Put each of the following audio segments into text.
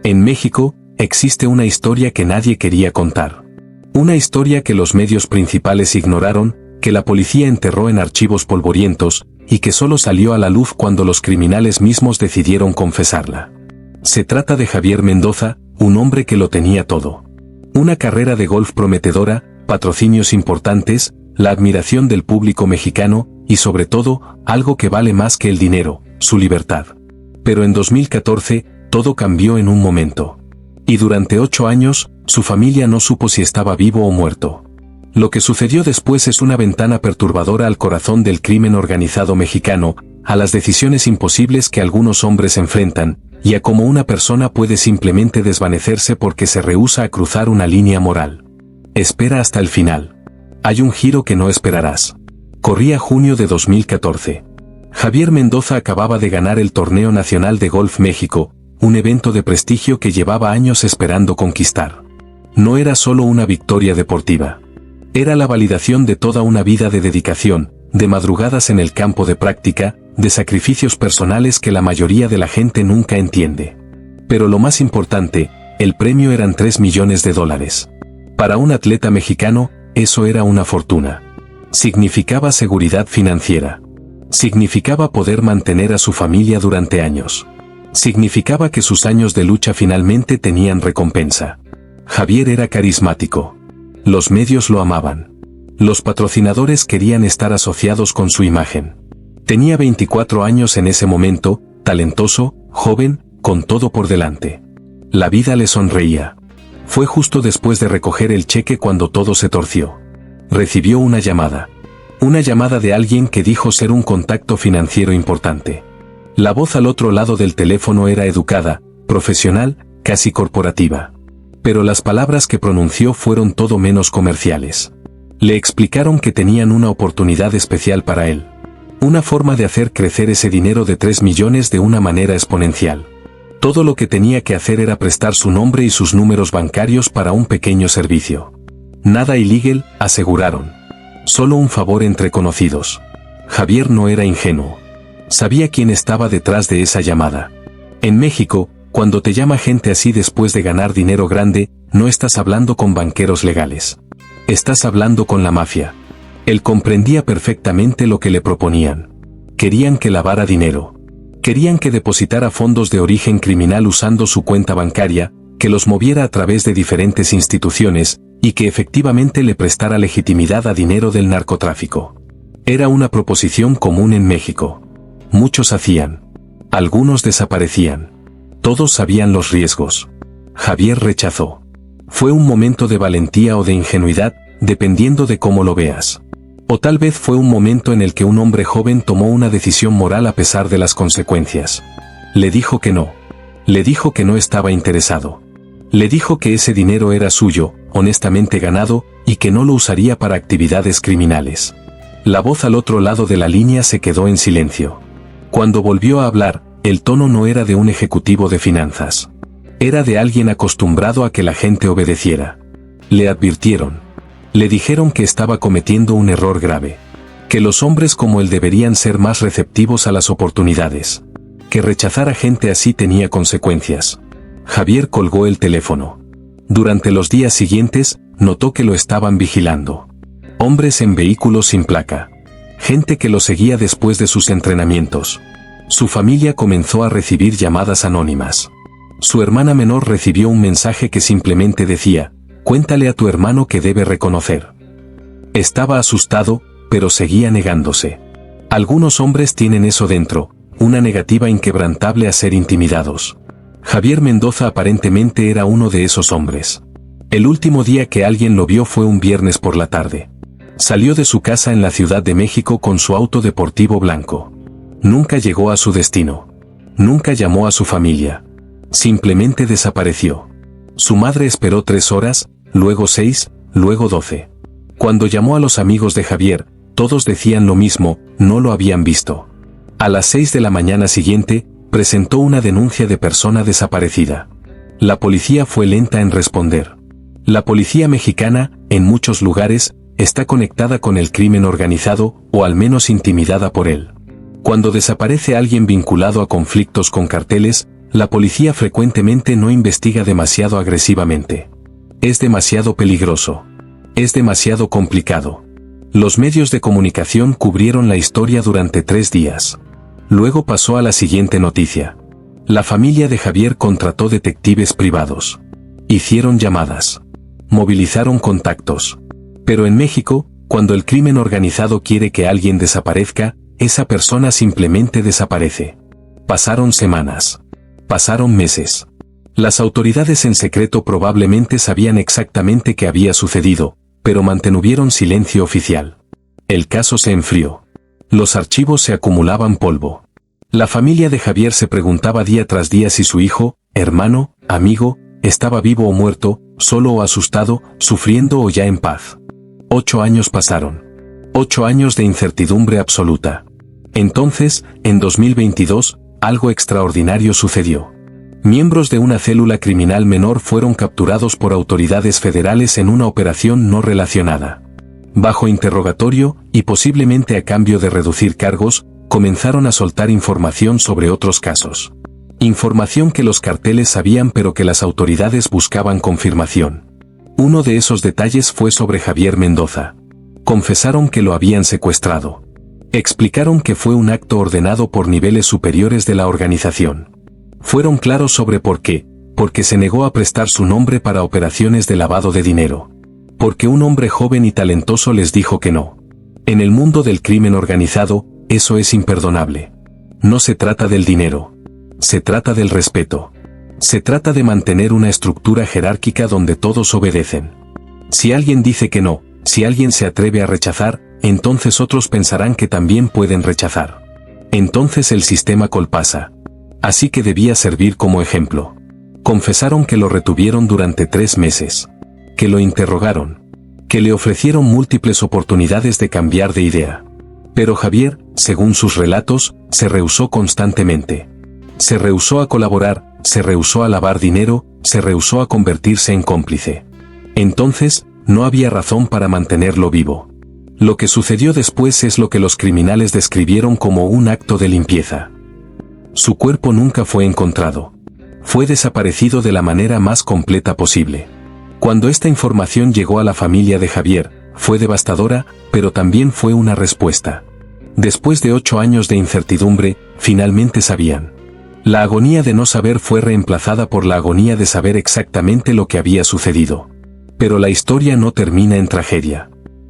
En México, existe una historia que nadie quería contar. Una historia que los medios principales ignoraron, que la policía enterró en archivos polvorientos, y que solo salió a la luz cuando los criminales mismos decidieron confesarla. Se trata de Javier Mendoza, un hombre que lo tenía todo. Una carrera de golf prometedora, patrocinios importantes, la admiración del público mexicano, y sobre todo, algo que vale más que el dinero, su libertad. Pero en 2014, todo cambió en un momento. Y durante 8 años, su familia no supo si estaba vivo o muerto. Lo que sucedió después es una ventana perturbadora al corazón del crimen organizado mexicano, a las decisiones imposibles que algunos hombres enfrentan, y a cómo una persona puede simplemente desvanecerse porque se rehúsa a cruzar una línea moral. Espera hasta el final. Hay un giro que no esperarás. Corría junio de 2014. Javier Mendoza acababa de ganar el Torneo Nacional de Golf México, un evento de prestigio que llevaba años esperando conquistar. No era solo una victoria deportiva. Era la validación de toda una vida de dedicación, de madrugadas en el campo de práctica, de sacrificios personales que la mayoría de la gente nunca entiende. Pero lo más importante, el premio eran $3 millones. Para un atleta mexicano, eso era una fortuna. Significaba seguridad financiera. Significaba poder mantener a su familia durante años. Significaba que sus años de lucha finalmente tenían recompensa. Javier era carismático. Los medios lo amaban. Los patrocinadores querían estar asociados con su imagen. Tenía 24 años en ese momento, talentoso, joven, con todo por delante. La vida le sonreía. Fue justo después de recoger el cheque cuando todo se torció. Recibió una llamada. Una llamada de alguien que dijo ser un contacto financiero importante. La voz al otro lado del teléfono era educada, profesional, casi corporativa. Pero las palabras que pronunció fueron todo menos comerciales. Le explicaron que tenían una oportunidad especial para él. Una forma de hacer crecer ese dinero de 3 millones de una manera exponencial. Todo lo que tenía que hacer era prestar su nombre y sus números bancarios para un pequeño servicio. Nada ilegal, aseguraron. Solo un favor entre conocidos. Javier no era ingenuo. Sabía quién estaba detrás de esa llamada. En México, cuando te llama gente así después de ganar dinero grande, no estás hablando con banqueros legales. Estás hablando con la mafia. Él comprendía perfectamente lo que le proponían. Querían que lavara dinero. Querían que depositara fondos de origen criminal usando su cuenta bancaria, que los moviera a través de diferentes instituciones, y que efectivamente le prestara legitimidad a dinero del narcotráfico. Era una proposición común en México. Muchos hacían. Algunos desaparecían. Todos sabían los riesgos. Javier rechazó. Fue un momento de valentía o de ingenuidad, dependiendo de cómo lo veas. O tal vez fue un momento en el que un hombre joven tomó una decisión moral a pesar de las consecuencias. Le dijo que no. Le dijo que no estaba interesado. Le dijo que ese dinero era suyo, honestamente ganado, y que no lo usaría para actividades criminales. La voz al otro lado de la línea se quedó en silencio. Cuando volvió a hablar, el tono no era de un ejecutivo de finanzas. Era de alguien acostumbrado a que la gente obedeciera. Le advirtieron. Le dijeron que estaba cometiendo un error grave. Que los hombres como él deberían ser más receptivos a las oportunidades. Que rechazar a gente así tenía consecuencias. Javier colgó el teléfono. Durante los días siguientes, notó que lo estaban vigilando. Hombres en vehículos sin placa. Gente que lo seguía después de sus entrenamientos. Su familia comenzó a recibir llamadas anónimas. Su hermana menor recibió un mensaje que simplemente decía: cuéntale a tu hermano que debe reconocer. Estaba asustado, pero seguía negándose. Algunos hombres tienen eso dentro, una negativa inquebrantable a ser intimidados. Javier Mendoza aparentemente era uno de esos hombres. El último día que alguien lo vio fue un viernes por la tarde. Salió de su casa en la Ciudad de México con su auto deportivo blanco. Nunca llegó a su destino. Nunca llamó a su familia. Simplemente desapareció. Su madre esperó 3 horas, luego 6, luego 12. Cuando llamó a los amigos de Javier, todos decían lo mismo: no lo habían visto. A las 6 de la mañana siguiente, presentó una denuncia de persona desaparecida. La policía fue lenta en responder. La policía mexicana, en muchos lugares, está conectada con el crimen organizado, o al menos intimidada por él. Cuando desaparece alguien vinculado a conflictos con carteles, La policía frecuentemente no investiga demasiado agresivamente. Es demasiado peligroso. Es demasiado complicado. Los medios de comunicación cubrieron la historia durante 3 días. Luego pasó a la siguiente noticia. La familia de Javier contrató detectives privados. Hicieron llamadas. Movilizaron contactos. Pero en México, cuando el crimen organizado quiere que alguien desaparezca, esa persona simplemente desaparece. Pasaron semanas. Pasaron meses. Las autoridades en secreto probablemente sabían exactamente qué había sucedido, pero mantuvieron silencio oficial. El caso se enfrió. Los archivos se acumulaban polvo. La familia de Javier se preguntaba día tras día si su hijo, hermano, amigo, estaba vivo o muerto, solo o asustado, sufriendo o ya en paz. 8 años pasaron. 8 años de incertidumbre absoluta. Entonces, en 2022, algo extraordinario sucedió. Miembros de una célula criminal menor fueron capturados por autoridades federales en una operación no relacionada. Bajo interrogatorio, y posiblemente a cambio de reducir cargos, comenzaron a soltar información sobre otros casos. Información que los carteles sabían pero que las autoridades buscaban confirmación. Uno de esos detalles fue sobre Javier Mendoza. Confesaron que lo habían secuestrado. Explicaron que fue un acto ordenado por niveles superiores de la organización. Fueron claros sobre por qué, porque se negó a prestar su nombre para operaciones de lavado de dinero. Porque un hombre joven y talentoso les dijo que no. En el mundo del crimen organizado, eso es imperdonable. No se trata del dinero. Se trata del respeto. Se trata de mantener una estructura jerárquica donde todos obedecen. Si alguien dice que no, si alguien se atreve a rechazar, entonces otros pensarán que también pueden rechazar. Entonces el sistema colapsa. Así que debía servir como ejemplo. Confesaron que lo retuvieron durante 3 meses. Que lo interrogaron. Que le ofrecieron múltiples oportunidades de cambiar de idea. Pero Javier, según sus relatos, se rehusó constantemente. Se rehusó a colaborar, se rehusó a lavar dinero, se rehusó a convertirse en cómplice. Entonces, no había razón para mantenerlo vivo. Lo que sucedió después es lo que los criminales describieron como un acto de limpieza. Su cuerpo nunca fue encontrado. Fue desaparecido de la manera más completa posible. Cuando esta información llegó a la familia de Javier, fue devastadora, pero también fue una respuesta. Después de 8 años de incertidumbre, finalmente sabían. La agonía de no saber fue reemplazada por la agonía de saber exactamente lo que había sucedido. Pero la historia no termina en tragedia.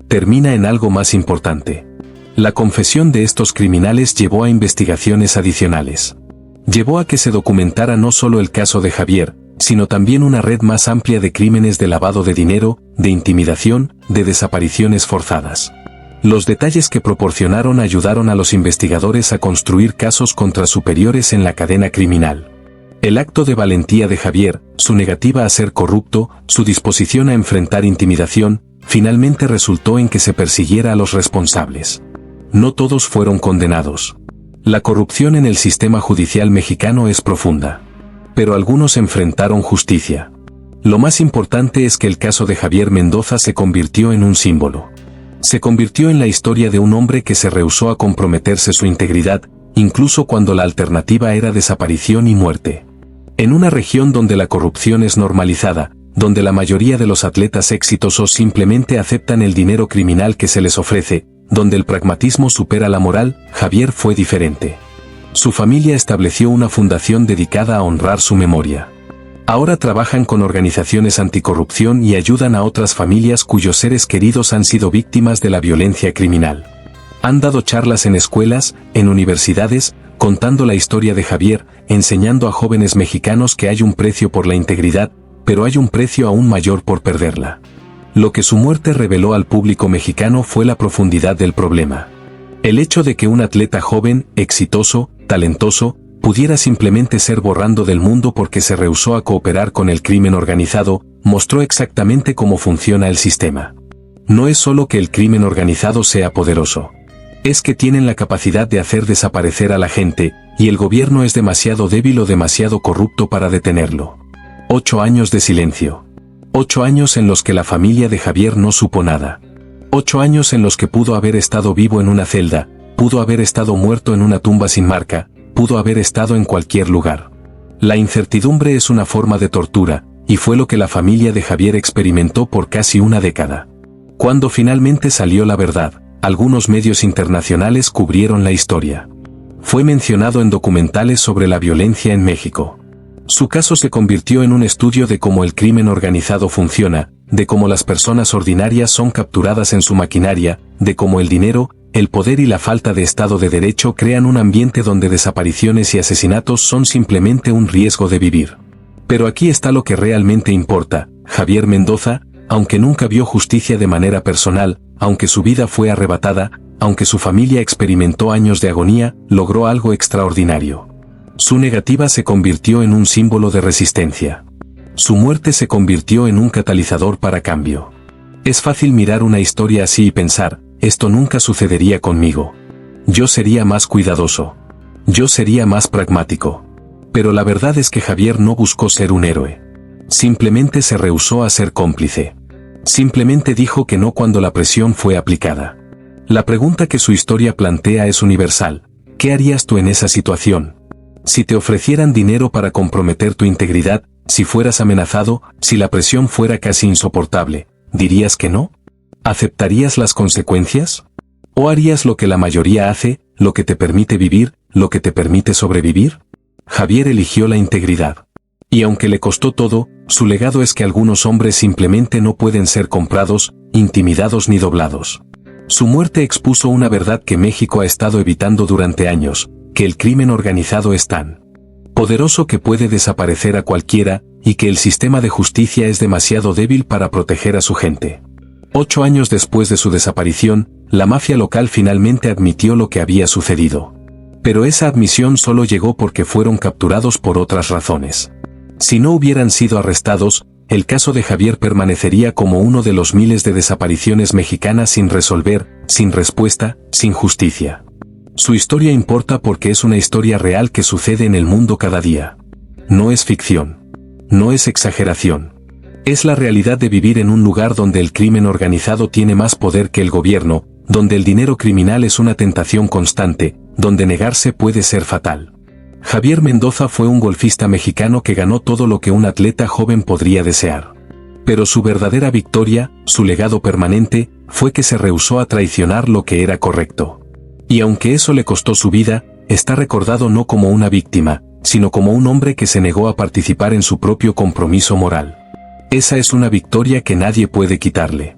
Termina en algo más importante. La confesión de estos criminales llevó a investigaciones adicionales. Llevó a que se documentara no solo el caso de Javier, sino también una red más amplia de crímenes de lavado de dinero, de intimidación, de desapariciones forzadas. Los detalles que proporcionaron ayudaron a los investigadores a construir casos contra superiores en la cadena criminal. El acto de valentía de Javier, su negativa a ser corrupto, su disposición a enfrentar intimidación, finalmente resultó en que se persiguiera a los responsables. No todos fueron condenados. La corrupción en el sistema judicial mexicano es profunda. Pero algunos enfrentaron justicia. Lo más importante es que el caso de Javier Mendoza se convirtió en un símbolo. Se convirtió en la historia de un hombre que se rehusó a comprometerse su integridad, incluso cuando la alternativa era desaparición y muerte. En una región donde la corrupción es normalizada, donde la mayoría de los atletas exitosos simplemente aceptan el dinero criminal que se les ofrece, donde el pragmatismo supera la moral, Javier fue diferente. Su familia estableció una fundación dedicada a honrar su memoria. Ahora trabajan con organizaciones anticorrupción y ayudan a otras familias cuyos seres queridos han sido víctimas de la violencia criminal. Han dado charlas en escuelas, en universidades, contando la historia de Javier, enseñando a jóvenes mexicanos que hay un precio por la integridad, pero hay un precio aún mayor por perderla. Lo que su muerte reveló al público mexicano fue la profundidad del problema. El hecho de que un atleta joven, exitoso, talentoso, pudiera simplemente ser borrado del mundo porque se rehusó a cooperar con el crimen organizado, mostró exactamente cómo funciona el sistema. No es solo que el crimen organizado sea poderoso. Es que tienen la capacidad de hacer desaparecer a la gente, y el gobierno es demasiado débil o demasiado corrupto para detenerlo. 8 años de silencio. 8 años en los que la familia de Javier no supo nada. 8 años en los que pudo haber estado vivo en una celda, pudo haber estado muerto en una tumba sin marca, pudo haber estado en cualquier lugar. La incertidumbre es una forma de tortura, y fue lo que la familia de Javier experimentó por casi una década. Cuando finalmente salió la verdad, algunos medios internacionales cubrieron la historia. Fue mencionado en documentales sobre la violencia en México. Su caso se convirtió en un estudio de cómo el crimen organizado funciona, de cómo las personas ordinarias son capturadas en su maquinaria, de cómo el dinero, el poder y la falta de Estado de Derecho crean un ambiente donde desapariciones y asesinatos son simplemente un riesgo de vivir. Pero aquí está lo que realmente importa. Javier Mendoza, aunque nunca vio justicia de manera personal, aunque su vida fue arrebatada, aunque su familia experimentó años de agonía, logró algo extraordinario. Su negativa se convirtió en un símbolo de resistencia. Su muerte se convirtió en un catalizador para cambio. Es fácil mirar una historia así y pensar, esto nunca sucedería conmigo. Yo sería más cuidadoso. Yo sería más pragmático. Pero la verdad es que Javier no buscó ser un héroe. Simplemente se rehusó a ser cómplice. Simplemente dijo que no cuando la presión fue aplicada. La pregunta que su historia plantea es universal. ¿Qué harías tú en esa situación? Si te ofrecieran dinero para comprometer tu integridad, si fueras amenazado, si la presión fuera casi insoportable, ¿dirías que no? ¿Aceptarías las consecuencias? ¿O harías lo que la mayoría hace, lo que te permite vivir, lo que te permite sobrevivir? Javier eligió la integridad. Y aunque le costó todo, su legado es que algunos hombres simplemente no pueden ser comprados, intimidados ni doblados. Su muerte expuso una verdad que México ha estado evitando durante años, que el crimen organizado es tan poderoso que puede desaparecer a cualquiera, y que el sistema de justicia es demasiado débil para proteger a su gente. 8 años después de su desaparición, la mafia local finalmente admitió lo que había sucedido. Pero esa admisión solo llegó porque fueron capturados por otras razones. Si no hubieran sido arrestados, el caso de Javier permanecería como uno de los miles de desapariciones mexicanas sin resolver, sin respuesta, sin justicia. Su historia importa porque es una historia real que sucede en el mundo cada día. No es ficción. No es exageración. Es la realidad de vivir en un lugar donde el crimen organizado tiene más poder que el gobierno, donde el dinero criminal es una tentación constante, donde negarse puede ser fatal. Javier Mendoza fue un golfista mexicano que ganó todo lo que un atleta joven podría desear. Pero su verdadera victoria, su legado permanente, fue que se rehusó a traicionar lo que era correcto. Y aunque eso le costó su vida, está recordado no como una víctima, sino como un hombre que se negó a participar en su propio compromiso moral. Esa es una victoria que nadie puede quitarle.